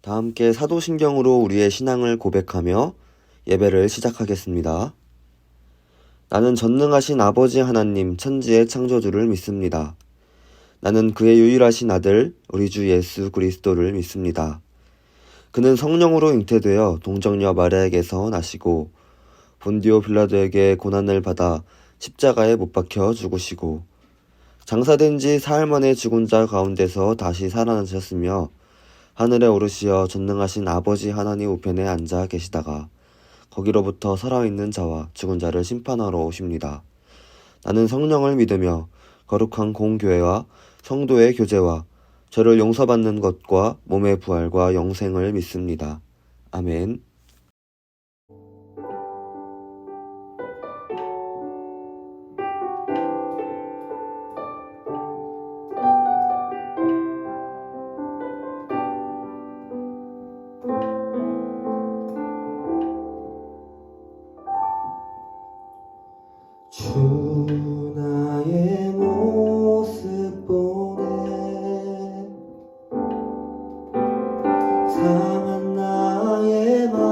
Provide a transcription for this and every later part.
다 함께 사도신경으로 우리의 신앙을 고백하며 예배를 시작하겠습니다. 나는 전능하신 아버지 하나님 천지의 창조주를 믿습니다. 나는 그의 유일하신 아들 우리 주 예수 그리스도를 믿습니다. 그는 성령으로 잉태되어 동정녀 마리아에게서 나시고 본디오 빌라도에게 고난을 받아 십자가에 못 박혀 죽으시고 장사된 지 사흘 만에 죽은 자 가운데서 다시 살아나셨으며 하늘에 오르시어 전능하신 아버지 하나님 우편에 앉아 계시다가 거기로부터 살아있는 자와 죽은 자를 심판하러 오십니다. 나는 성령을 믿으며 거룩한 공교회와 성도의 교제와 죄를 용서받는 것과 몸의 부활과 영생을 믿습니다. 아멘. 주 나의 모습 보네 상한 나의 맘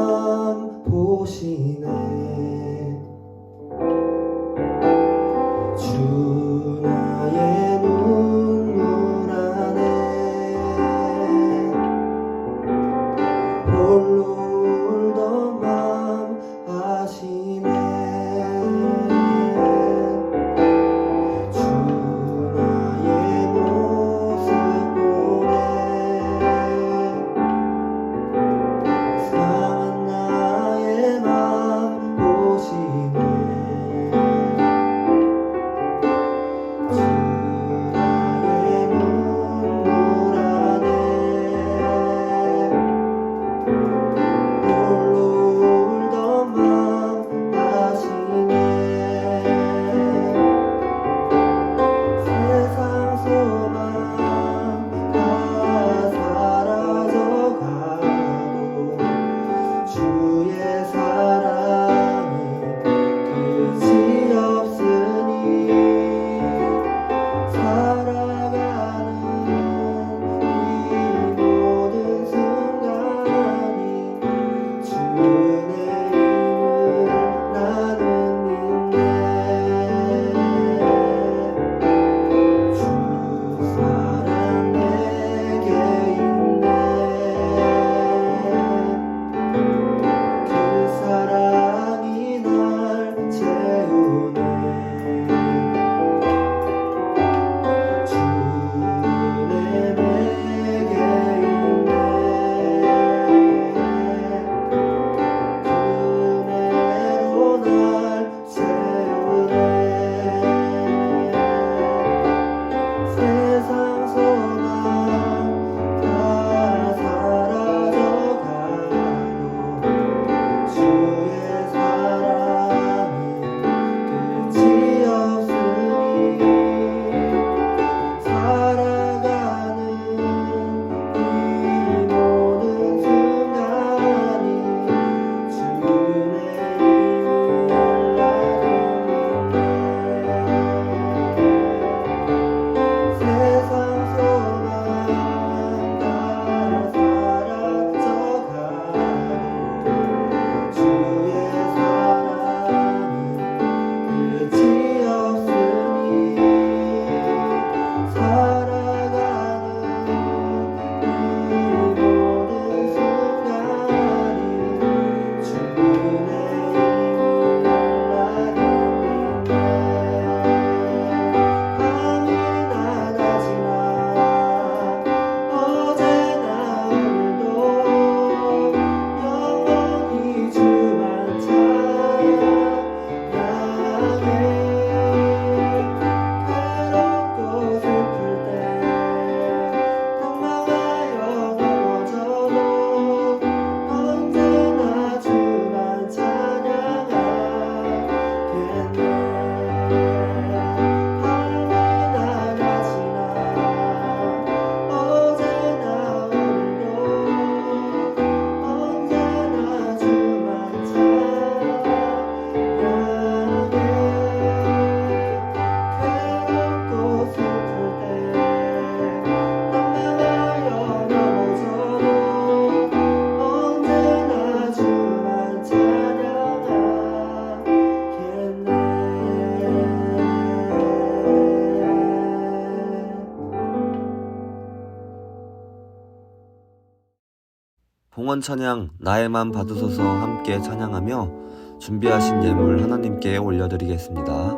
봉헌 찬양 나의 맘 받으소서 함께 찬양하며 준비하신 예물 하나님께 올려드리겠습니다.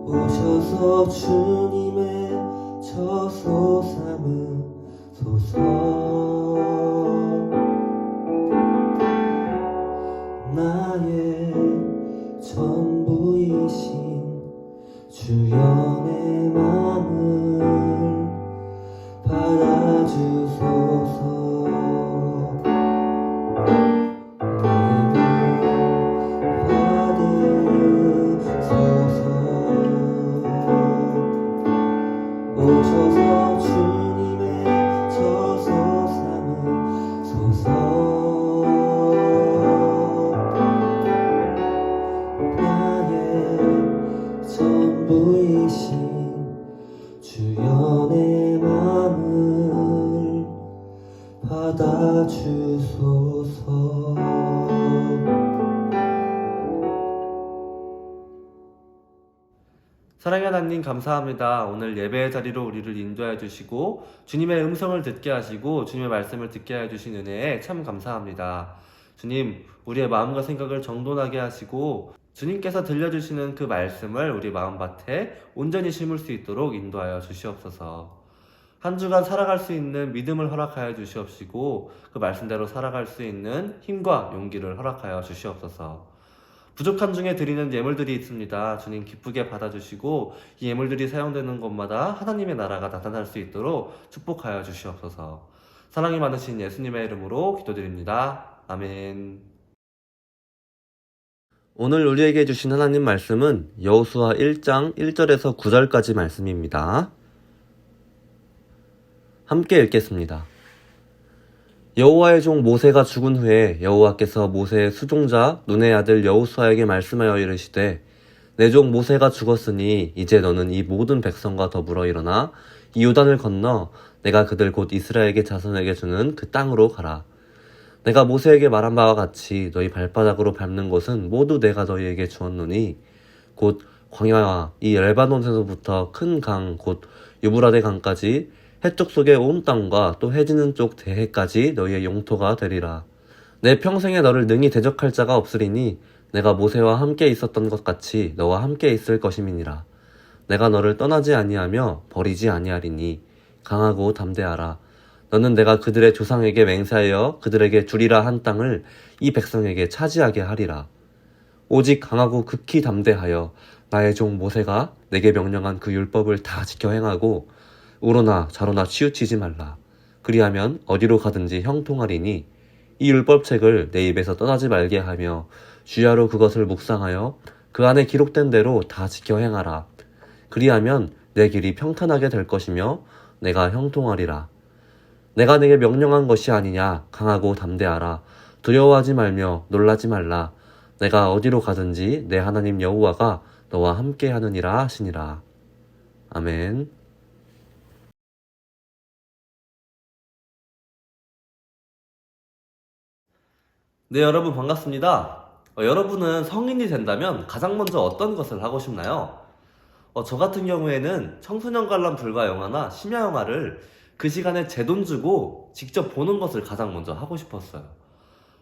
오셔서 주님의 저소 삼으소서. 나의 전부이신 주여 내 맘을 받아주소서. 오셔서 주님의 저소 삼으소서. 나의 전부이신 주여 내 맘을 받아주소서. 사랑의 하나님 감사합니다. 오늘 예배의 자리로 우리를 인도해 주시고 주님의 음성을 듣게 하시고 주님의 말씀을 듣게 해주신 은혜에 참 감사합니다. 주님, 우리의 마음과 생각을 정돈하게 하시고 주님께서 들려주시는 그 말씀을 우리 마음밭에 온전히 심을 수 있도록 인도하여 주시옵소서. 한 주간 살아갈 수 있는 믿음을 허락하여 주시옵시고 그 말씀대로 살아갈 수 있는 힘과 용기를 허락하여 주시옵소서. 부족한 중에 드리는 예물들이 있습니다. 주님 기쁘게 받아주시고 이 예물들이 사용되는 곳마다 하나님의 나라가 나타날 수 있도록 축복하여 주시옵소서. 사랑이 많으신 예수님의 이름으로 기도드립니다. 아멘. 오늘 우리에게 주신 하나님 말씀은 여호수아 1장 1절에서 9절까지 말씀입니다. 함께 읽겠습니다. 여호와의 종 모세가 죽은 후에 여호와께서 모세의 수종자 눈의 아들 여호수아에게 말씀하여 이르시되 내 종 모세가 죽었으니 이제 너는 이 모든 백성과 더불어 일어나 이 요단을 건너 내가 그들 곧 이스라엘의 자손에게 주는 그 땅으로 가라. 내가 모세에게 말한 바와 같이 너희 발바닥으로 밟는 곳은 모두 내가 너희에게 주었노니 곧 광야와 이 레바논에서부터 큰 강 곧 유브라데 강까지 해쪽 속의 온 땅과 또 해지는 쪽 대해까지 너희의 영토가 되리라. 내 평생에 너를 능히 대적할 자가 없으리니 내가 모세와 함께 있었던 것 같이 너와 함께 있을 것임이니라. 내가 너를 떠나지 아니하며 버리지 아니하리니 강하고 담대하라. 너는 내가 그들의 조상에게 맹세하여 그들에게 주리라 한 땅을 이 백성에게 차지하게 하리라. 오직 강하고 극히 담대하여 나의 종 모세가 내게 명령한 그 율법을 다 지켜 행하고 우로나 좌로나 치우치지 말라. 그리하면 어디로 가든지 형통하리니 이 율법책을 내 입에서 떠나지 말게 하며 주야로 그것을 묵상하여 그 안에 기록된 대로 다 지켜 행하라. 그리하면 내 길이 평탄하게 될 것이며 내가 형통하리라. 내가 내게 명령한 것이 아니냐. 강하고 담대하라. 두려워하지 말며 놀라지 말라. 내가 어디로 가든지 내 하나님 여호와가 너와 함께 하느니라 하시니라. 아멘. 네, 여러분 반갑습니다. 여러분은 성인이 된다면 가장 먼저 어떤 것을 하고 싶나요? 저 같은 경우에는 청소년 관람 불가 영화나 심야 영화를 그 시간에 제 돈 주고 직접 보는 것을 가장 먼저 하고 싶었어요.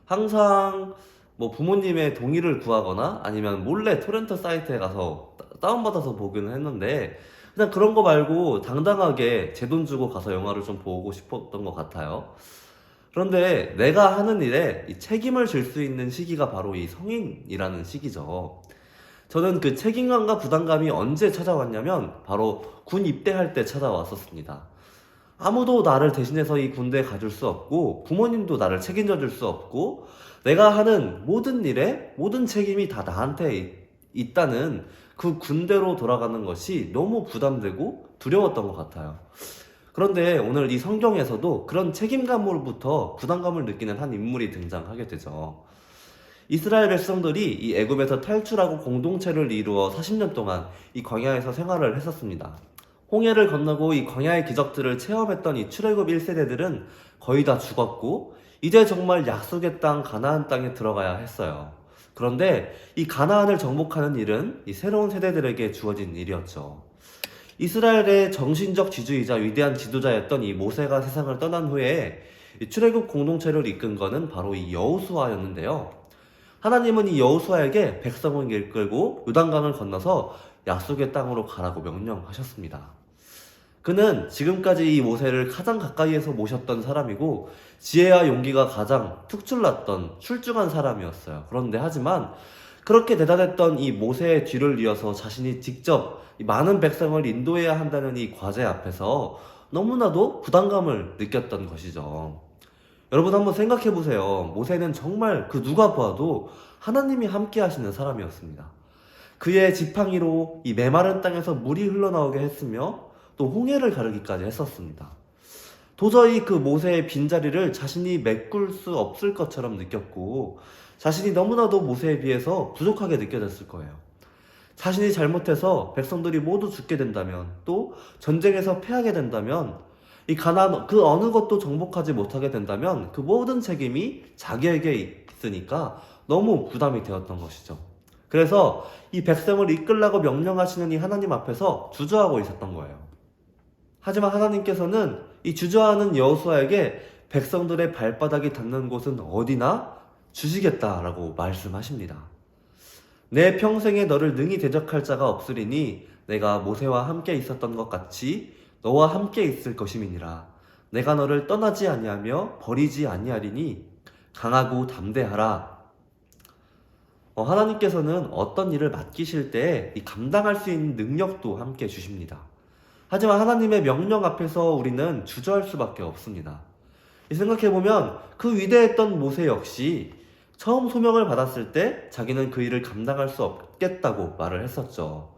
항상 뭐 부모님의 동의를 구하거나 아니면 몰래 토렌트 사이트에 가서 다운받아서 보기는 했는데 그냥 그런 거 말고 당당하게 제 돈 주고 가서 영화를 좀 보고 싶었던 것 같아요. 그런데 내가 하는 일에 이 책임을 질 수 있는 시기가 바로 이 성인이라는 시기죠. 저는 그 책임감과 부담감이 언제 찾아왔냐면 바로 군 입대할 때 찾아왔었습니다. 아무도 나를 대신해서 이 군대에 가줄 수 없고 부모님도 나를 책임져 줄 수 없고 내가 하는 모든 일에 모든 책임이 다 나한테 있다는 그 군대로 돌아가는 것이 너무 부담되고 두려웠던 것 같아요. 그런데 오늘 이 성경에서도 그런 책임감으로부터 부담감을 느끼는 한 인물이 등장하게 되죠. 이스라엘 백성들이 이 애굽에서 탈출하고 공동체를 이루어 40년 동안 이 광야에서 생활을 했었습니다. 홍해를 건너고 이 광야의 기적들을 체험했던 이 출애굽 1세대들은 거의 다 죽었고 이제 정말 약속의 땅 가나안 땅에 들어가야 했어요. 그런데 이 가나안을 정복하는 일은 이 새로운 세대들에게 주어진 일이었죠. 이스라엘의 정신적 지주이자 위대한 지도자였던 이 모세가 세상을 떠난 후에 이 출애굽 공동체를 이끈 것은 바로 이 여호수아였는데요. 하나님은 이 여호수아에게 백성을 이끌고 요단강을 건너서 약속의 땅으로 가라고 명령하셨습니다. 그는 지금까지 이 모세를 가장 가까이에서 모셨던 사람이고 지혜와 용기가 가장 특출났던 출중한 사람이었어요. 그런데 하지만 그렇게 대단했던 이 모세의 뒤를 이어서 자신이 직접 이 많은 백성을 인도해야 한다는 이 과제 앞에서 너무나도 부담감을 느꼈던 것이죠. 여러분 한번 생각해 보세요. 모세는 정말 그 누가 봐도 하나님이 함께 하시는 사람이었습니다. 그의 지팡이로 이 메마른 땅에서 물이 흘러나오게 했으며 또 홍해를 가르기까지 했었습니다. 도저히 그 모세의 빈자리를 자신이 메꿀 수 없을 것처럼 느꼈고 자신이 너무나도 모세에 비해서 부족하게 느껴졌을 거예요. 자신이 잘못해서 백성들이 모두 죽게 된다면 또 전쟁에서 패하게 된다면 이 가나안 그 어느 것도 정복하지 못하게 된다면 그 모든 책임이 자기에게 있으니까 너무 부담이 되었던 것이죠. 그래서 이 백성을 이끌라고 명령하시는 이 하나님 앞에서 주저하고 있었던 거예요. 하지만 하나님께서는 이 주저하는 여호수아에게 백성들의 발바닥이 닿는 곳은 어디나 주시겠다라고 말씀하십니다. 내 평생에 너를 능히 대적할 자가 없으리니 내가 모세와 함께 있었던 것 같이 너와 함께 있을 것임이니라. 내가 너를 떠나지 아니하며 버리지 아니하리니 강하고 담대하라. 하나님께서는 어떤 일을 맡기실 때 이 감당할 수 있는 능력도 함께 주십니다. 하지만 하나님의 명령 앞에서 우리는 주저할 수밖에 없습니다. 생각해보면 그 위대했던 모세 역시 처음 소명을 받았을 때 자기는 그 일을 감당할 수 없겠다고 말을 했었죠.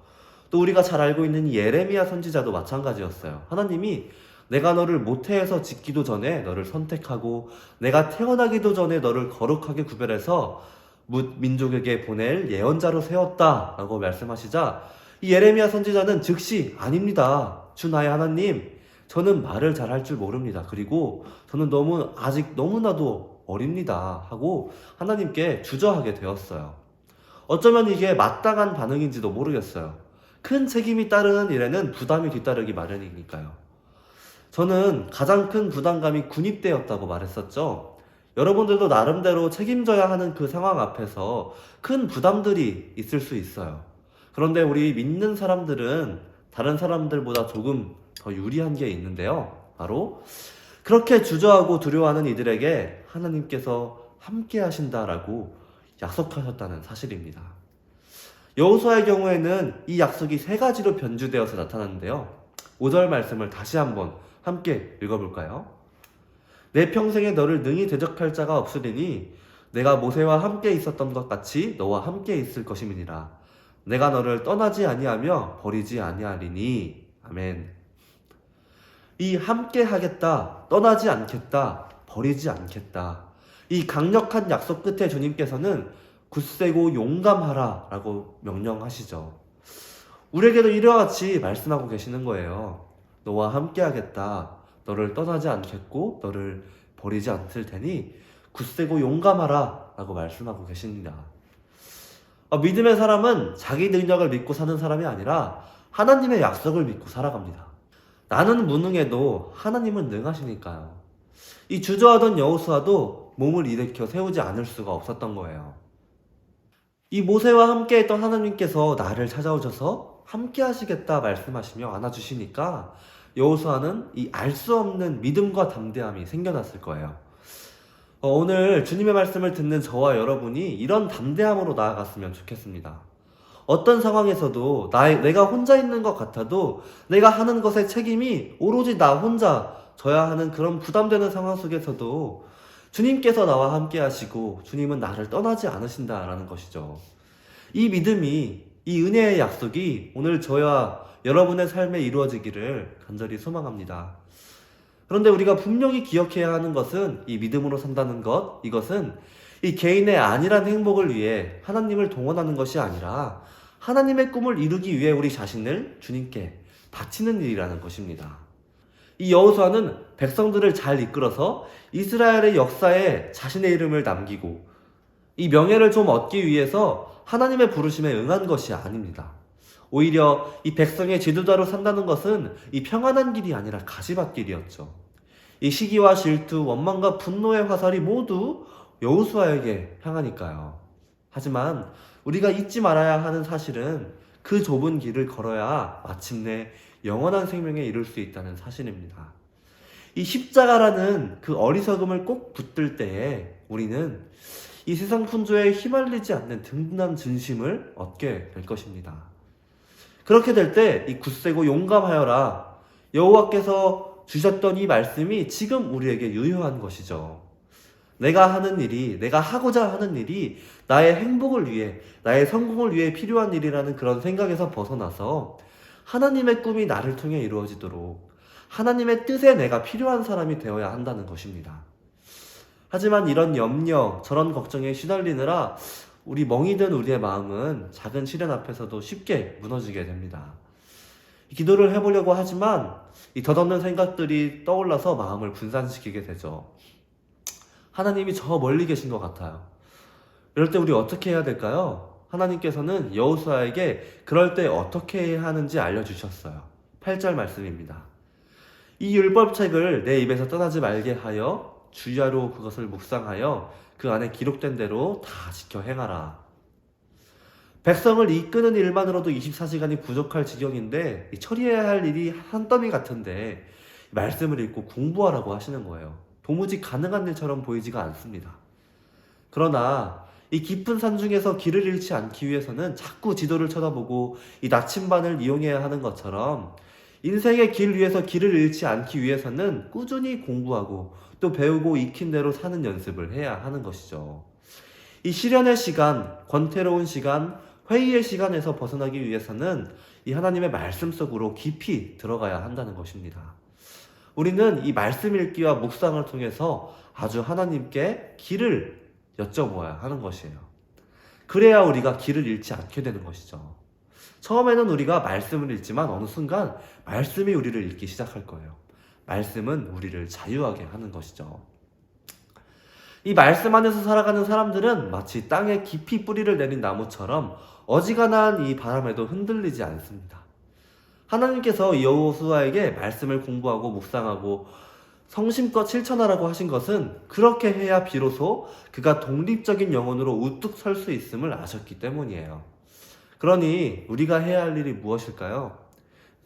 또 우리가 잘 알고 있는 이 예레미야 선지자도 마찬가지였어요. 하나님이 내가 너를 모태에서 짓기도 전에 너를 선택하고 내가 태어나기도 전에 너를 거룩하게 구별해서 민족에게 보낼 예언자로 세웠다 라고 말씀하시자 이 예레미야 선지자는 즉시 아닙니다. 주 나의 하나님, 저는 말을 잘할 줄 모릅니다. 그리고 저는 아직 너무나도 어립니다 하고 하나님께 주저하게 되었어요. 어쩌면 이게 마땅한 반응인지도 모르겠어요. 큰 책임이 따르는 일에는 부담이 뒤따르기 마련이니까요. 저는 가장 큰 부담감이 군입대였다고 말했었죠. 여러분들도 나름대로 책임져야 하는 그 상황 앞에서 큰 부담들이 있을 수 있어요. 그런데 우리 믿는 사람들은 다른 사람들보다 조금 더 유리한 게 있는데요. 바로 그렇게 주저하고 두려워하는 이들에게 하나님께서 함께 하신다라고 약속하셨다는 사실입니다. 여호수아의 경우에는 이 약속이 세 가지로 변주되어서 나타나는데요. 5절 말씀을 다시 한번 함께 읽어볼까요? 내 평생에 너를 능히 대적할 자가 없으리니 내가 모세와 함께 있었던 것 같이 너와 함께 있을 것임이니라. 내가 너를 떠나지 아니하며 버리지 아니하리니. 아멘. 이 함께 하겠다, 떠나지 않겠다, 버리지 않겠다. 이 강력한 약속 끝에 주님께서는 굳세고 용감하라 라고 명령하시죠. 우리에게도 이와 같이 말씀하고 계시는 거예요. 너와 함께 하겠다. 너를 떠나지 않겠고 너를 버리지 않을 테니 굳세고 용감하라 라고 말씀하고 계십니다. 믿음의 사람은 자기 능력을 믿고 사는 사람이 아니라 하나님의 약속을 믿고 살아갑니다. 나는 무능해도 하나님은 능하시니까요. 이 주저하던 여호수아도 몸을 일으켜 세우지 않을 수가 없었던 거예요. 이 모세와 함께 했던 하나님께서 나를 찾아오셔서 함께 하시겠다 말씀하시며 안아주시니까 여호수아는 이 알 수 없는 믿음과 담대함이 생겨났을 거예요. 오늘 주님의 말씀을 듣는 저와 여러분이 이런 담대함으로 나아갔으면 좋겠습니다. 어떤 상황에서도 내가 혼자 있는 것 같아도 내가 하는 것의 책임이 오로지 나 혼자 져야 하는 그런 부담되는 상황 속에서도 주님께서 나와 함께 하시고 주님은 나를 떠나지 않으신다라는 것이죠. 이 믿음이, 이 은혜의 약속이 오늘 저와 여러분의 삶에 이루어지기를 간절히 소망합니다. 그런데 우리가 분명히 기억해야 하는 것은 이 믿음으로 산다는 것, 이것은 이 개인의 안일한 행복을 위해 하나님을 동원하는 것이 아니라 하나님의 꿈을 이루기 위해 우리 자신을 주님께 바치는 일이라는 것입니다. 이 여호수아는 백성들을 잘 이끌어서 이스라엘의 역사에 자신의 이름을 남기고 이 명예를 좀 얻기 위해서 하나님의 부르심에 응한 것이 아닙니다. 오히려 이 백성의 지도자로 산다는 것은 이 평안한 길이 아니라 가시밭길이었죠. 이 시기와 질투, 원망과 분노의 화살이 모두 여호수아에게 향하니까요. 하지만 우리가 잊지 말아야 하는 사실은 그 좁은 길을 걸어야 마침내 영원한 생명에 이룰 수 있다는 사실입니다. 이 십자가라는 그 어리석음을 꼭 붙들 때에 우리는 이 세상 풍조에 휘말리지 않는 든든한 진심을 얻게 될 것입니다. 그렇게 될 때 이 굳세고 용감하여라 여호와께서 주셨던 이 말씀이 지금 우리에게 유효한 것이죠. 내가 하는 일이, 내가 하고자 하는 일이 나의 행복을 위해, 나의 성공을 위해 필요한 일이라는 그런 생각에서 벗어나서 하나님의 꿈이 나를 통해 이루어지도록 하나님의 뜻에 내가 필요한 사람이 되어야 한다는 것입니다. 하지만 이런 염려, 저런 걱정에 시달리느라 우리 멍이든 우리의 마음은 작은 시련 앞에서도 쉽게 무너지게 됩니다. 기도를 해보려고 하지만 이 덧없는 생각들이 떠올라서 마음을 분산시키게 되죠. 하나님이 저 멀리 계신 것 같아요. 이럴 때 우리 어떻게 해야 될까요? 하나님께서는 여호수아에게 그럴 때 어떻게 해야 하는지 알려주셨어요. 8절 말씀입니다. 이 율법책을 내 입에서 떠나지 말게 하여 주야로 그것을 묵상하여 그 안에 기록된 대로 다 지켜 행하라. 백성을 이끄는 일만으로도 24시간이 부족할 지경인데 처리해야 할 일이 한더미 같은데 말씀을 읽고 공부하라고 하시는 거예요. 도무지 가능한 일처럼 보이지가 않습니다. 그러나 이 깊은 산 중에서 길을 잃지 않기 위해서는 자꾸 지도를 쳐다보고 이 나침반을 이용해야 하는 것처럼 인생의 길 위에서 길을 잃지 않기 위해서는 꾸준히 공부하고 또 배우고 익힌 대로 사는 연습을 해야 하는 것이죠. 이 시련의 시간, 권태로운 시간, 회의의 시간에서 벗어나기 위해서는 이 하나님의 말씀 속으로 깊이 들어가야 한다는 것입니다. 우리는 이 말씀 읽기와 묵상을 통해서 아주 하나님께 길을 여쭤보아야 하는 것이에요. 그래야 우리가 길을 잃지 않게 되는 것이죠. 처음에는 우리가 말씀을 읽지만 어느 순간 말씀이 우리를 읽기 시작할 거예요. 말씀은 우리를 자유하게 하는 것이죠. 이 말씀 안에서 살아가는 사람들은 마치 땅에 깊이 뿌리를 내린 나무처럼 어지간한 이 바람에도 흔들리지 않습니다. 하나님께서 여호수아에게 말씀을 공부하고 묵상하고 성심껏 실천하라고 하신 것은 그렇게 해야 비로소 그가 독립적인 영혼으로 우뚝 설 수 있음을 아셨기 때문이에요. 그러니 우리가 해야 할 일이 무엇일까요?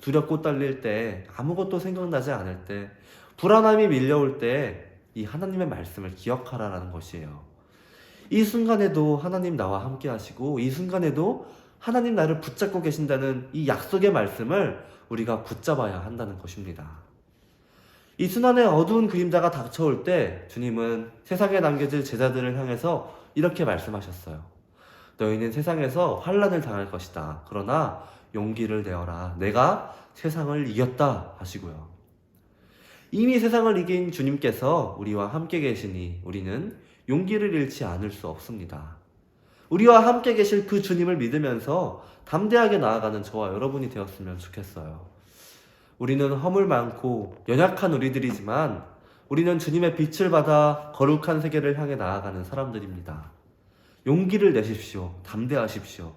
두렵고 떨릴 때, 아무것도 생각나지 않을 때, 불안함이 밀려올 때 이 하나님의 말씀을 기억하라라는 것이에요. 이 순간에도 하나님 나와 함께 하시고 이 순간에도 하나님 나를 붙잡고 계신다는 이 약속의 말씀을 우리가 붙잡아야 한다는 것입니다. 이 순환의 어두운 그림자가 닥쳐올 때 주님은 세상에 남겨질 제자들을 향해서 이렇게 말씀하셨어요. 너희는 세상에서 환난을 당할 것이다. 그러나 용기를 내어라. 내가 세상을 이겼다 하시고요. 이미 세상을 이긴 주님께서 우리와 함께 계시니 우리는 용기를 잃지 않을 수 없습니다. 우리와 함께 계실 그 주님을 믿으면서 담대하게 나아가는 저와 여러분이 되었으면 좋겠어요. 우리는 허물 많고 연약한 우리들이지만 우리는 주님의 빛을 받아 거룩한 세계를 향해 나아가는 사람들입니다. 용기를 내십시오. 담대하십시오.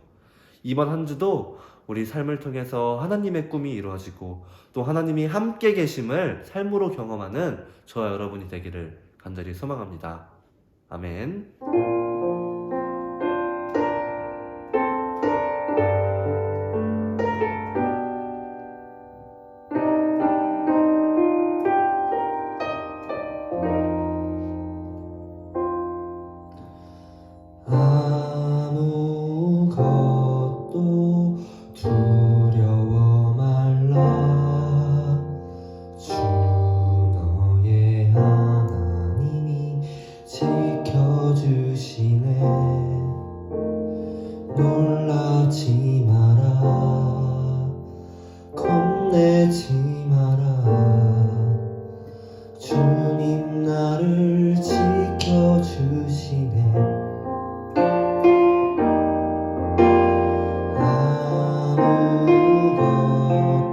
이번 한 주도 우리 삶을 통해서 하나님의 꿈이 이루어지고 또 하나님이 함께 계심을 삶으로 경험하는 저와 여러분이 되기를 간절히 소망합니다. 아멘. 아무것도 두려워 말라. 주 너의 하나님이 지켜주시네. 놀라지 마라. 겁내지 마라. 주님 나를 지켜주시네.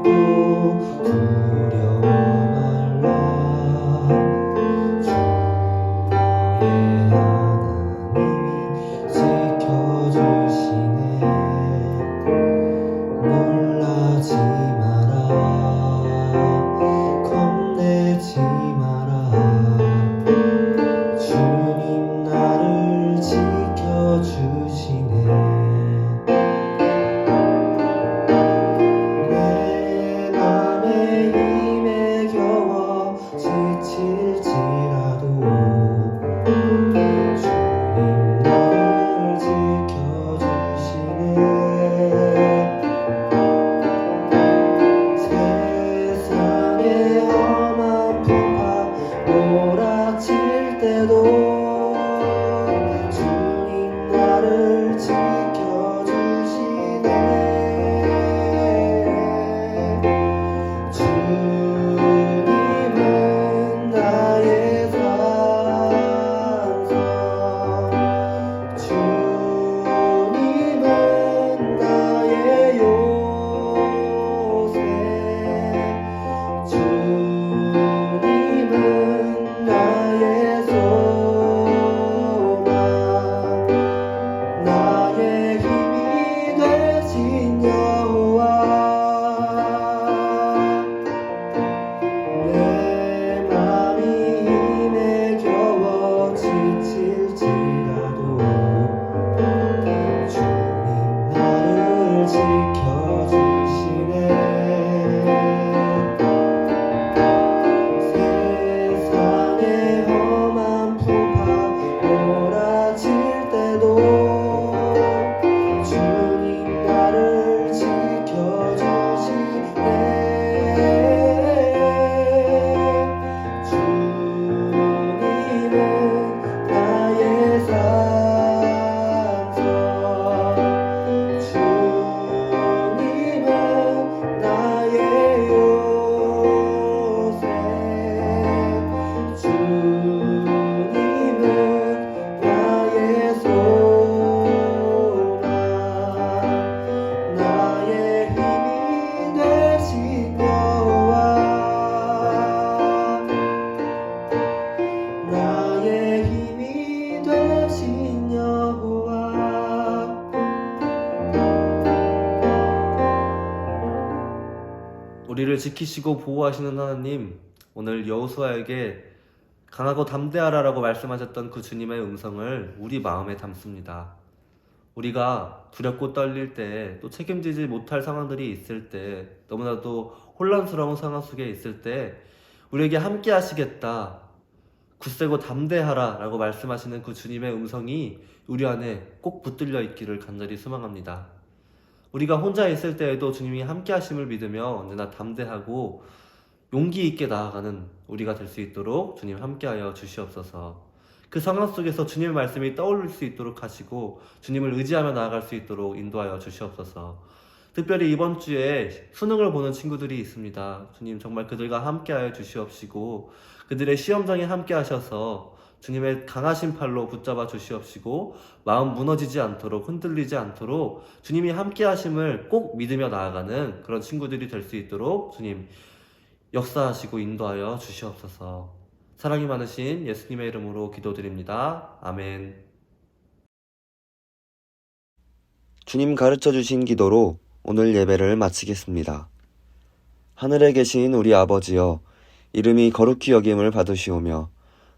아무것도 때도 주님 나를 지켜주시네. 주님은 나의 산성, 주님은 나의 요새, 주님은 나의 소망, 나의 힘이 되신 여호와. 내 맘이 힘에 겨워 지칠지라도 주님 나를 지켜주시네. 세상의 험한 풍파 몰아칠 때도 주님 나를 지켜주시네. 주님은 나의 산성, 주님은 나의 요새, 주님은 나의 소망, 나의 힘이 되신 여호와. 나의 힘이 되신 여호와. 우리를 지키시고 보호하시는 하나님, 오늘 여호수아에게 강하고 담대하라라고 말씀하셨던 그 주님의 음성을 우리 마음에 담습니다. 우리가 두렵고 떨릴 때, 또 책임지지 못할 상황들이 있을 때, 너무나도 혼란스러운 상황 속에 있을 때 우리에게 함께 하시겠다, 굳세고 담대하라 라고 말씀하시는 그 주님의 음성이 우리 안에 꼭 붙들려 있기를 간절히 소망합니다. 우리가 혼자 있을 때에도 주님이 함께 하심을 믿으며 언제나 담대하고 용기 있게 나아가는 우리가 될 수 있도록 주님 함께하여 주시옵소서. 그 상황 속에서 주님의 말씀이 떠오를 수 있도록 하시고 주님을 의지하며 나아갈 수 있도록 인도하여 주시옵소서. 특별히 이번 주에 수능을 보는 친구들이 있습니다. 주님 정말 그들과 함께하여 주시옵시고 그들의 시험장에 함께하셔서 주님의 강하신 팔로 붙잡아 주시옵시고 마음 무너지지 않도록, 흔들리지 않도록 주님이 함께 하심을 꼭 믿으며 나아가는 그런 친구들이 될 수 있도록 주님 역사하시고 인도하여 주시옵소서. 사랑이 많으신 예수님의 이름으로 기도드립니다. 아멘. 주님 가르쳐 주신 기도로 오늘 예배를 마치겠습니다. 하늘에 계신 우리 아버지여, 이름이 거룩히 여김을 받으시오며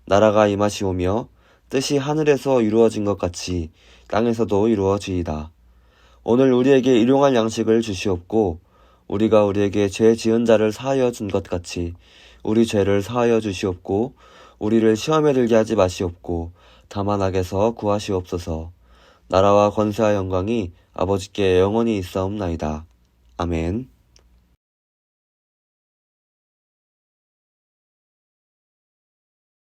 나라가 임하시오며 뜻이 하늘에서 이루어진 것 같이 땅에서도 이루어지이다. 오늘 우리에게 일용할 양식을 주시옵고 우리가 우리에게 죄 지은 자를 사하여 준 것 같이 우리 죄를 사하여 주시옵고 우리를 시험에 들게 하지 마시옵고 다만 악에서 구하시옵소서. 나라와 권세와 영광이 아버지께 영원히 있사옵나이다. 아멘.